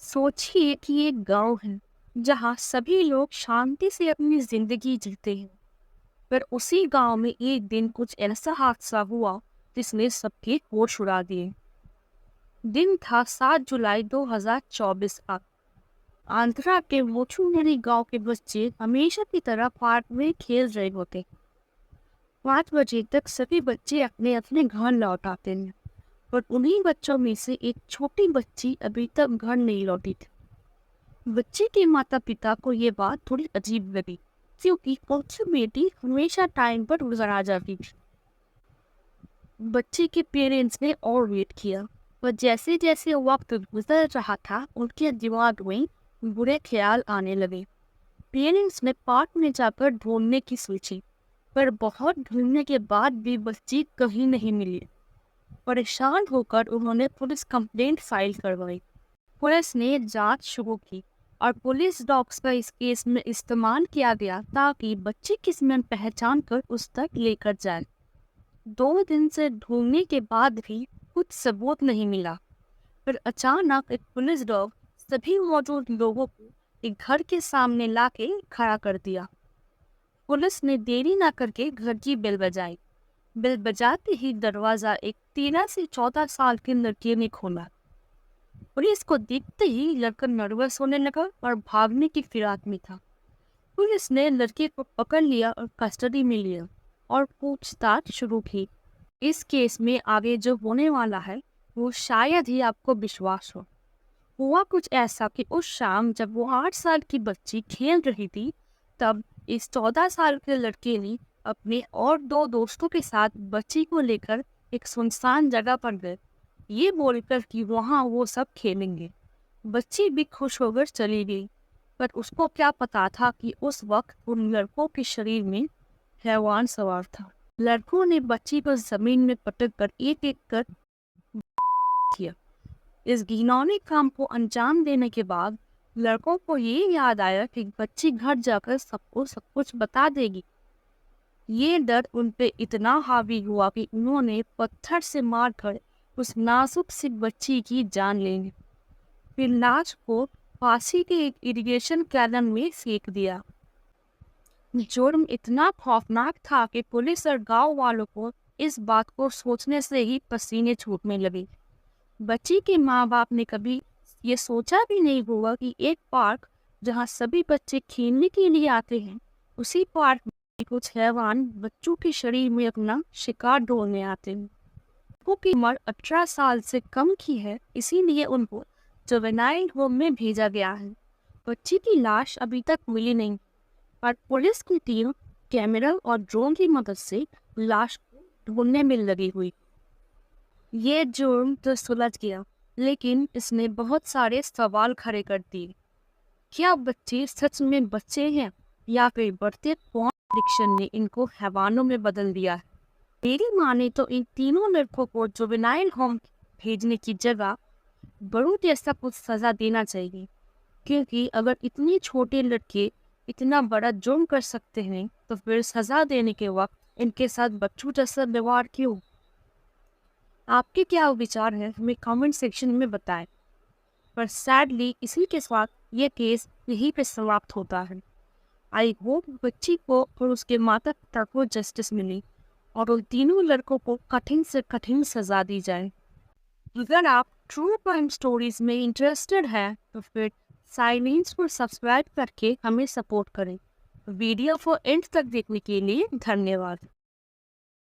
सोचिए कि एक गांव है जहां सभी लोग शांति से अपनी जिंदगी जीते हैं। पर उसी गांव में एक दिन कुछ ऐसा हादसा हुआ जिसने सबके होश उड़ा दिए। दिन था 7 जुलाई 2024 का। आंध्रा के मोचुनेरी गांव के बच्चे हमेशा की तरह पार्क में खेल रहे होते। 5 बजे तक सभी बच्चे अपने अपने घर लौट आते हैं, पर उन्हीं बच्चों में से एक छोटी बच्ची अभी तक घर नहीं लौटी थी। बच्चे के माता पिता को ये बात थोड़ी अजीब लगी, क्योंकि उनकी बेटी हमेशा टाइम पर गुजर आ जाती थी। बच्चे के पेरेंट्स ने और वेट किया, पर जैसे जैसे वक्त गुजर रहा था उनके दिमाग में बुरे ख्याल आने लगे। पेरेंट्स ने पार्क में जाकर ढूंढने की सोची, पर बहुत ढूंढने के बाद भी बच्ची कहीं नहीं मिली। परेशान होकर उन्होंने पुलिस कंप्लेंट फाइल करवाई। पुलिस ने जांच शुरू की और पुलिस डॉग्स का इस केस में इस्तेमाल किया गया ताकि बच्चे की स्मेल पहचान कर उस तक लेकर जाए। 2 दिन से ढूंढने के बाद भी कुछ सबूत नहीं मिला। फिर अचानक एक पुलिस डॉग सभी मौजूद लोगों को एक घर के सामने लाके खड़ा कर दिया। पुलिस ने देरी न करके घर की बेल बजाई। बेल बजाते ही दरवाजा एक 13 से 14 साल की लड़की ने खोला। पुलिस को देखते ही लड़का नर्वस होने लगा और भागने की फिराक में था। पुलिस ने लड़के को पकड़ लिया और कस्टडी में लिया और पूछताछ शुरू की। इस केस में आगे जो होने वाला है वो शायद ही आपको विश्वास हो। हुआ कुछ ऐसा कि उस शाम जब वो 8 साल की बच्ची खेल रही थी, तब इस 14 साल के लड़के ने अपने और 2 दोस्तों के साथ बच्ची को लेकर एक सुनसान जगह पर गए, ये बोलकर कि वहाँ वो सब खेलेंगे। बच्ची भी खुश होकर चली गई, पर उसको क्या पता था कि उस वक्त उन लड़कों के शरीर में हैवान सवार था। लड़कों ने बच्ची को जमीन में पटक कर एक एक कर किया। इस घिनौने काम को अंजाम देने के बाद लड़कों को ये याद आया कि बच्ची घर जाकर सबको सब कुछ बता देगी। ये डर उन पे इतना हावी हुआ कि उन्होंने पत्थर से मारकर उस नाजुक सी बच्ची की जान ले ली। फिर लाश को पासी के एक इरिगेशन कैनन में फेंक दिया। जुर्म इतना खौफनाक था कि पुलिस और गांव वालों को इस बात को सोचने से ही पसीने छूटने लगे। बच्ची के माँ बाप ने कभी ये सोचा भी नहीं होगा कि एक पार्क जहाँ सभी बच्चे खेलने के लिए आते हैं, उसी पार्क में कुछ हैवान बच्चों के शरीर में अपना शिकार ढूंढने आते हैं। उनको की उम्र 18 साल से कम की है, इसीलिए उनको जुवेनाइल होम में भेजा गया है। बच्ची की लाश अभी तक मिली नहीं, पर पुलिस की टीम कैमरा और ड्रोन की मदद से लाश को ढूंढने में लगी हुई। ये जुर्म तो सुलझ गया, लेकिन इसने बहुत सारे सवाल खड़े कर दिए। क्या बच्चे सच में बच्चे हैं या फिर बढ़ते पॉर्न एडिक्शन ने इनको हैवानों में बदल दिया है? मेरी माने तो इन तीनों लड़कों को जुवेनाइल होम भेजने की जगह बड़ों जैसा कुछ सजा देना चाहिए, क्योंकि अगर इतने छोटे लड़के इतना बड़ा जुर्म कर सकते हैं तो फिर सजा देने के वक्त इनके साथ बच्चों जैसा व्यवहार क्यों? आपके क्या विचार हैं हमें कमेंट सेक्शन में बताएं। पर सैडली इसी के साथ ये केस यहीं पे समाप्त होता है। आई होप बच्ची को और उसके माता पिता को जस्टिस मिली और उन तीनों लड़कों को कठिन से कठिन सजा दी जाए। अगर आप ट्रू क्राइम स्टोरीज में इंटरेस्टेड हैं तो फिर साइलेंस को सब्सक्राइब करके हमें सपोर्ट करें। वीडियो को एंड तक देखने के लिए धन्यवाद।